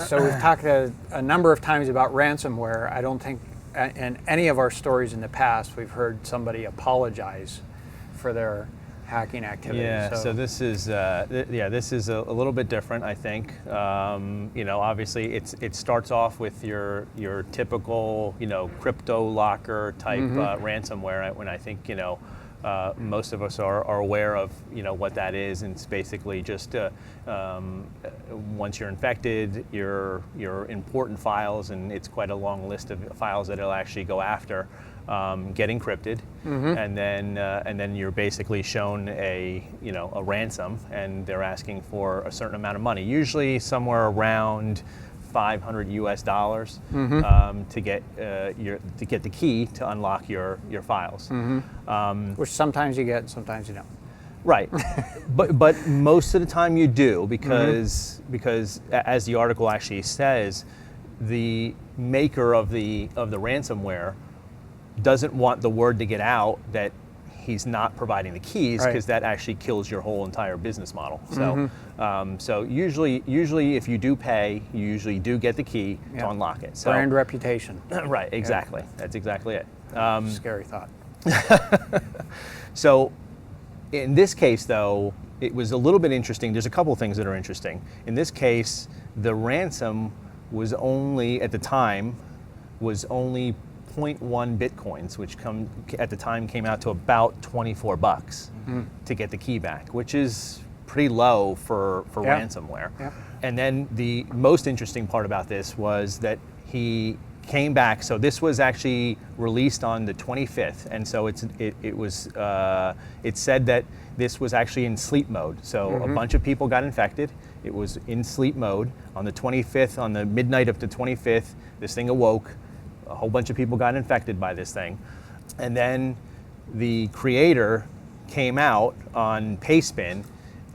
So we've talked a number of times about ransomware. I don't think in any of our stories in the past we've heard somebody apologize for their hacking activity. Yeah, so this is this is a little bit different, I think. Obviously it starts off with your typical crypto locker type ransomware. When I think most of us are aware of what that is, and it's basically just once you're infected, your important files, and it's quite a long list of files that it'll actually go after, get encrypted, and then you're basically shown a ransom, and they're asking for a certain amount of money, usually somewhere around $500 US to get the key to unlock your files, which sometimes you get, and sometimes you don't. Right, but most of the time you do, because as the article actually says, the maker of the ransomware doesn't want the word to get out that he's not providing the keys, because that actually kills your whole entire business model. So, so usually if you do pay, you usually do get the key to unlock it. So, brand reputation. Right, exactly. That's exactly it. Scary thought. So, in this case, though, it was a little bit interesting. There's a couple of things that are interesting. In this case, the ransom was only, at the time, was only 0.1 bitcoins, which at the time came out to about $24 to get the key back, which is pretty low for ransomware. And then the most interesting part about this was that he came back. So this was actually released on the 25th, and so it said that this was actually in sleep mode. So a bunch of people got infected. It was in sleep mode on the 25th, on the midnight of the 25th. This thing awoke. A whole bunch of people got infected by this thing. And then the creator came out on Payspin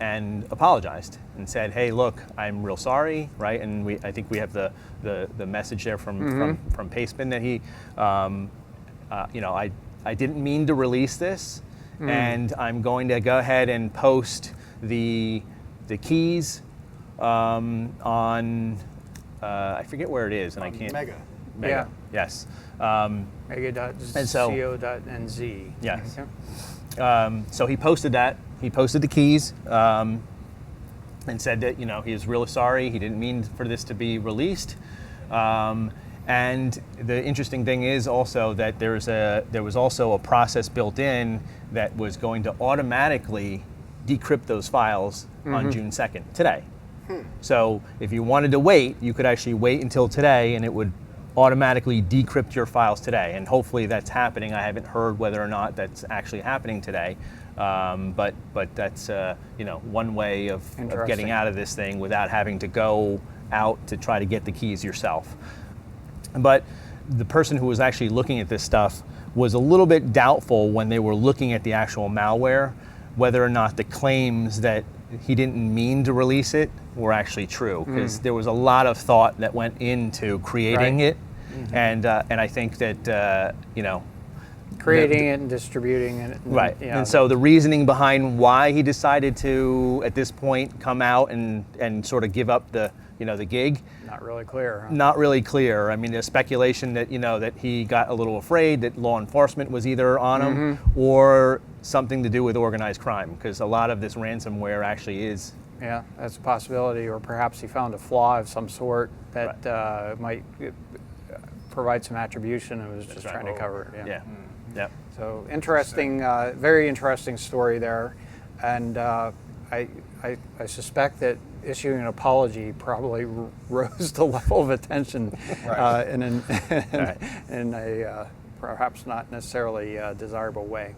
and apologized and said, "Hey, look, I'm real sorry," right? And I think we have the message there from Payspin that he, I didn't mean to release this, and I'm going to go ahead and post the keys on I forget where it is, and I can't. Mega. Yeah. Yes. Mega.co.nz. Yes. So he posted that. He posted the keys and said that he was really sorry. He didn't mean for this to be released. And the interesting thing is also that there was also a process built in that was going to automatically decrypt those files on June 2nd, today. So if you wanted to wait, you could actually wait until today, and it would automatically decrypt your files today, and hopefully that's happening. I haven't heard whether or not that's actually happening today, but that's one way of getting out of this thing without having to go out to try to get the keys yourself. But the person who was actually looking at this stuff was a little bit doubtful when they were looking at the actual malware, whether or not the claims that he didn't mean to release it were actually true, because there was a lot of thought that went into creating it, and I think that creating it and distributing it. And so the reasoning behind why he decided to, at this point, come out and sort of give up the gig. Not really clear. Huh? Not really clear. I mean, there's speculation that that he got a little afraid that law enforcement was either on him or something to do with organized crime, because a lot of this ransomware actually is. Yeah, that's a possibility, or perhaps he found a flaw of some sort that might provide some attribution and was just trying to cover it. Yeah. So interesting, very interesting story there, and I suspect that issuing an apology probably rose the level of attention in a perhaps not necessarily desirable way.